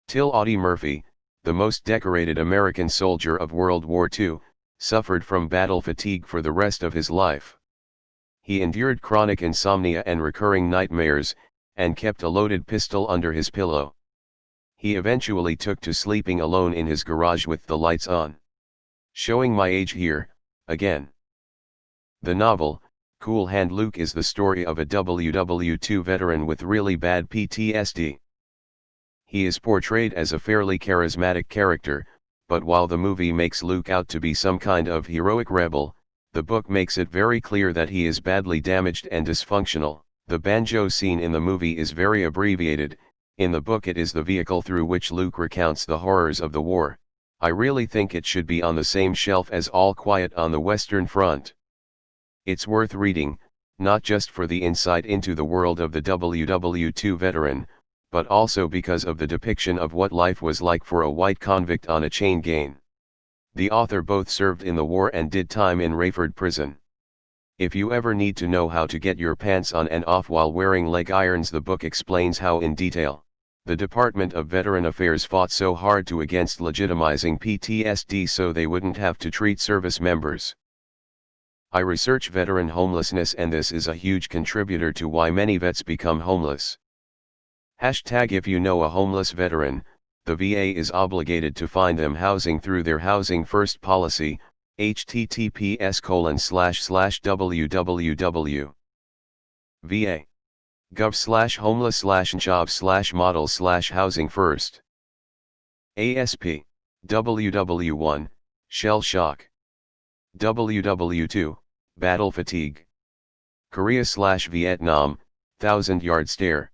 TIL Audie Murphy, the most decorated American soldier of World War II, suffered from battle fatigue for the rest of his life. He endured chronic insomnia and recurring nightmares, and kept a loaded pistol under his pillow. He eventually took to sleeping alone in his garage with the lights on. Showing my age here, again. The novel, Cool Hand Luke, is the story of a WW2 veteran with really bad PTSD. He is portrayed as a fairly charismatic character, but while the movie makes Luke out to be some kind of heroic rebel, the book makes it very clear that he is badly damaged and dysfunctional. The banjo scene in the movie is very abbreviated. In the book it is the vehicle through which Luke recounts the horrors of the war. I really think it should be on the same shelf as All Quiet on the Western Front. It's worth reading, not just for the insight into the world of the WW2 veteran, but also because of the depiction of what life was like for a white convict on a chain gang. The author both served in the war and did time in Rayford Prison. If you ever need to know how to get your pants on and off while wearing leg irons, the book explains how in detail. The Department of Veteran Affairs fought so hard to against legitimizing PTSD so they wouldn't have to treat service members. I research veteran homelessness, and this is a huge contributor to why many vets become homeless. Hashtag if you know a homeless veteran, the VA is obligated to find them housing through their Housing First policy, https://www. VA. gov/homeless/jobs/model/housing first. ASP. WW1, Shell Shock. WW2, Battle Fatigue. Korea/Vietnam, 1000-yard stare.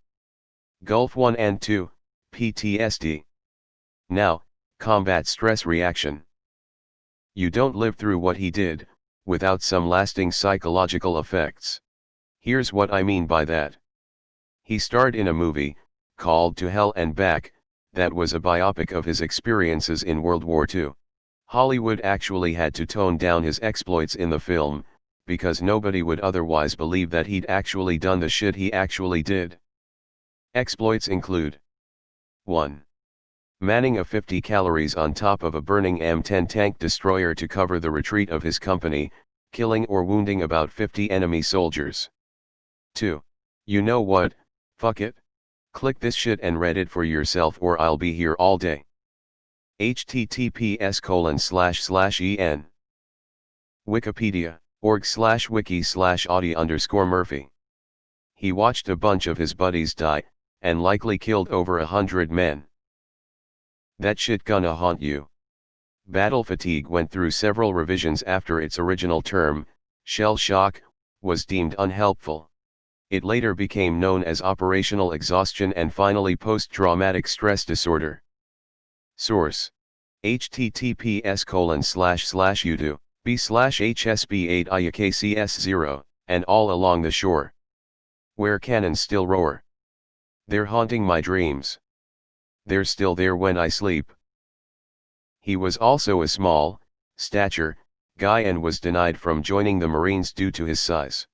Gulf 1 and 2, PTSD. Now, combat stress reaction. You don't live through what he did, without some lasting psychological effects. Here's what I mean by that. He starred in a movie, called To Hell and Back, that was a biopic of his experiences in World War II. Hollywood actually had to tone down his exploits in the film, because nobody would otherwise believe that he'd actually done the shit he actually did. Exploits include 1. Manning a 50 calories on top of a burning M10 tank destroyer to cover the retreat of his company, killing or wounding about 50 enemy soldiers. 2. You know what, fuck it. Click this shit and read it for yourself or I'll be here all day. https://en. Wikipedia.org/wiki/Audie_Murphy. He watched a bunch of his buddies die, and likely killed over 100 men. That shit gonna haunt you. Battle fatigue went through several revisions after its original term, shell shock, was deemed unhelpful. It later became known as operational exhaustion and finally post-traumatic stress disorder. Source: https://youtube.b/hsb8iakcs0, and All Along the Shore. Where cannons still roar. They're haunting my dreams. They're still there when I sleep. He was also a small stature guy and was denied from joining the Marines due to his size.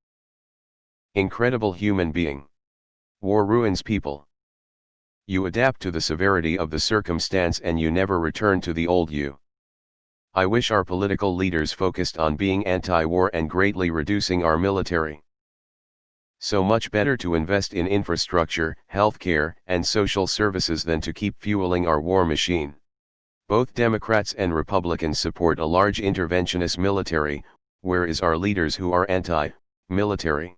Incredible human being. War ruins people. You adapt to the severity of the circumstance and you never return to the old you. I wish our political leaders focused on being anti-war and greatly reducing our military. So much better to invest in infrastructure, healthcare, and social services than to keep fueling our war machine. Both Democrats and Republicans support a large interventionist military. Where is our leaders who are anti-military?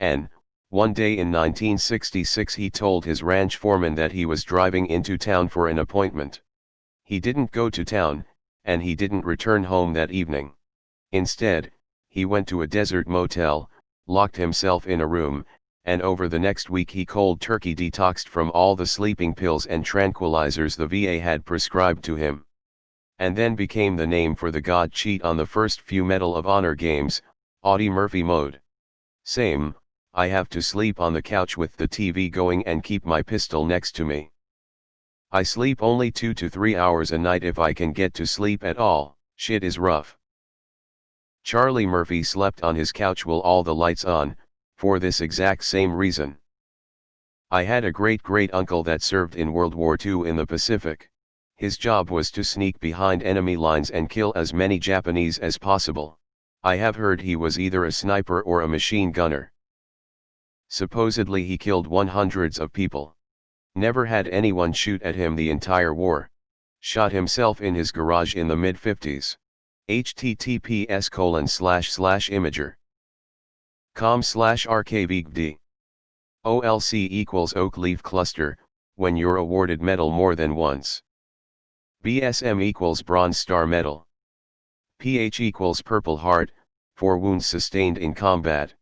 And, one day in 1966 he told his ranch foreman that he was driving into town for an appointment. He didn't go to town, and he didn't return home that evening. Instead, he went to a desert motel, locked himself in a room, and over the next week he cold turkey detoxed from all the sleeping pills and tranquilizers the VA had prescribed to him. And then became the name for the God cheat on the first few Medal of Honor games, Audie Murphy mode. Same, I have to sleep on the couch with the TV going and keep my pistol next to me. I sleep only 2 to 3 hours a night if I can get to sleep at all. Shit is rough. Charlie Murphy slept on his couch with all the lights on, for this exact same reason. I had a great-great-uncle that served in World War II in the Pacific. His job was to sneak behind enemy lines and kill as many Japanese as possible. I have heard he was either a sniper or a machine gunner. Supposedly he killed hundreds of people. Never had anyone shoot at him the entire war. Shot himself in his garage in the mid-50s. https://imager.com/rkvgd. OLC equals oak leaf cluster, when you're awarded medal more than once. BSM equals bronze star medal. PH equals purple heart, for wounds sustained in combat.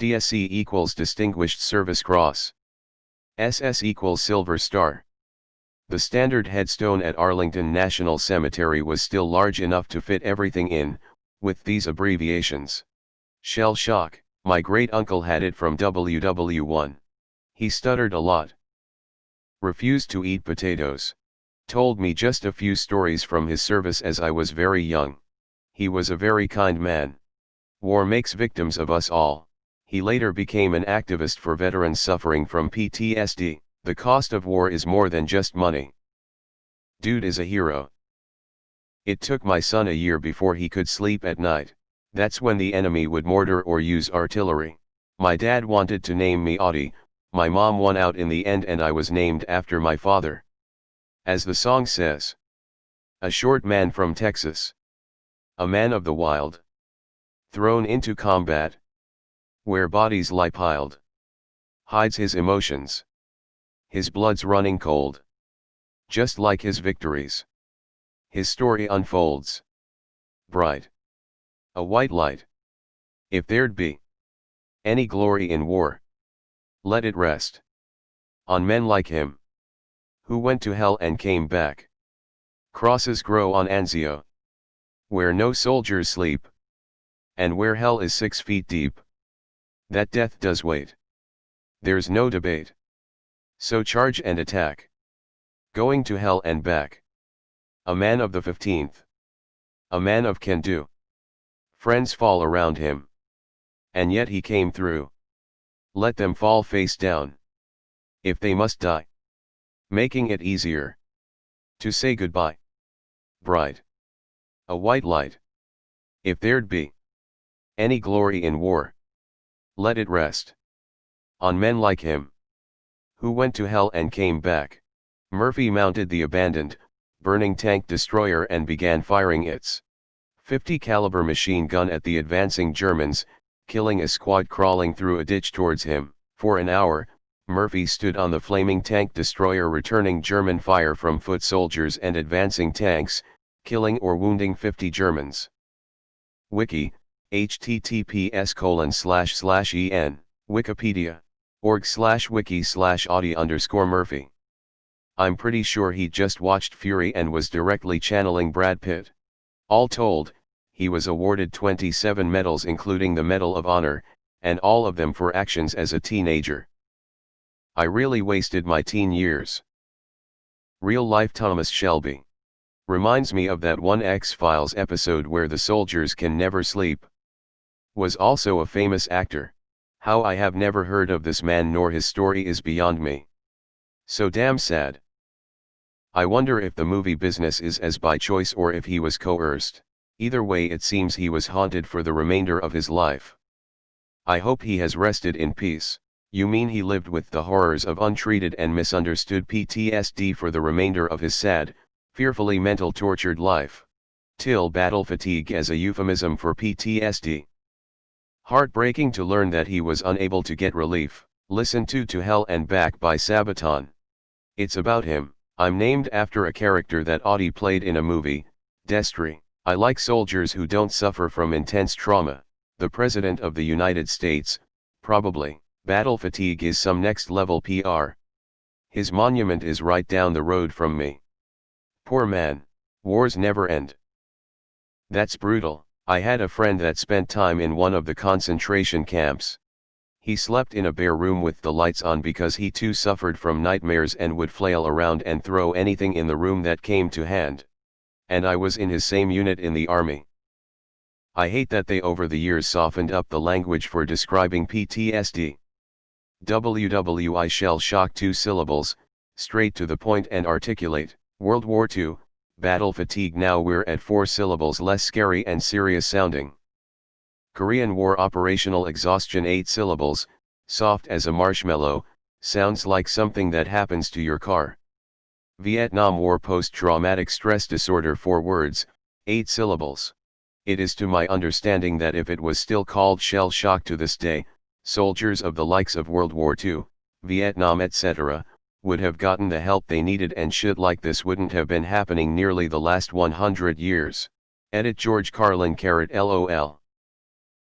DSC equals distinguished service cross. SS equals silver star. The standard headstone at Arlington National Cemetery was still large enough to fit everything in, with these abbreviations. Shell shock, my great-uncle had it from WW1. He stuttered a lot. Refused to eat potatoes. Told me just a few stories from his service as I was very young. He was a very kind man. War makes victims of us all. He later became an activist for veterans suffering from PTSD. The cost of war is more than just money. Dude is a hero. It took my son a year before he could sleep at night. That's when the enemy would mortar or use artillery. My dad wanted to name me Audie, my mom won out in the end and I was named after my father. As the song says. A short man from Texas. A man of the wild. Thrown into combat. Where bodies lie piled. Hides his emotions. His blood's running cold. Just like his victories. His story unfolds. Bright. A white light. If there'd be any glory in war, let it rest on men like him, who went to hell and came back. Crosses grow on Anzio, where no soldiers sleep, and where hell is 6 feet deep. That death does wait. There's no debate. So charge and attack. Going to hell and back. A man of the 15th. A man of can-do. Friends fall around him. And yet he came through. Let them fall face down. If they must die. Making it easier to say goodbye. Bright. A white light. If there'd be any glory in war, let it rest on men like him, who went to hell and came back. Murphy mounted the abandoned, burning tank destroyer and began firing its 50 caliber machine gun at the advancing Germans, killing a squad crawling through a ditch towards him. For an hour, Murphy stood on the flaming tank destroyer returning German fire from foot soldiers and advancing tanks, killing or wounding 50 Germans. Wiki, https://en, Wikipedia, org/wiki/Audie_Murphy. I'm pretty sure he just watched Fury and was directly channeling Brad Pitt. All told, he was awarded 27 medals including the Medal of Honor, and all of them for actions as a teenager. I really wasted my teen years. Real life Thomas Shelby. Reminds me of that one X-Files episode where the soldiers can never sleep. Was also a famous actor. How I have never heard of this man nor his story is beyond me. So damn sad. I wonder if the movie business is as by choice or if he was coerced. Either way it seems he was haunted for the remainder of his life. I hope he has rested in peace. You mean he lived with the horrors of untreated and misunderstood PTSD for the remainder of his sad, fearfully mental tortured life. TIL battle fatigue as a euphemism for PTSD. Heartbreaking to learn that he was unable to get relief. Listen to Hell and Back by Sabaton. It's about him. I'm named after a character that Audie played in a movie, Destry. I like soldiers who don't suffer from intense trauma. The President of the United States, probably. Battle fatigue is some next level PR. His monument is right down the road from me. Poor man. Wars never end. That's brutal. I had a friend that spent time in one of the concentration camps. He slept in a bare room with the lights on because he too suffered from nightmares and would flail around and throw anything in the room that came to hand. And I was in his same unit in the army. I hate that they over the years softened up the language for describing PTSD. WWI shell shock 2 syllables, straight to the point and articulate. World War II, battle fatigue. Now we're at 4 syllables, less scary and serious sounding. Korean War operational exhaustion 8 syllables, soft as a marshmallow, sounds like something that happens to your car. Vietnam War post-traumatic stress disorder 4 words, 8 syllables. It is to my understanding that if it was still called shell shock to this day, soldiers of the likes of World War II, Vietnam etc., would have gotten the help they needed, and shit like this wouldn't have been happening nearly the last 100 years. Edit George Carlin. LOL.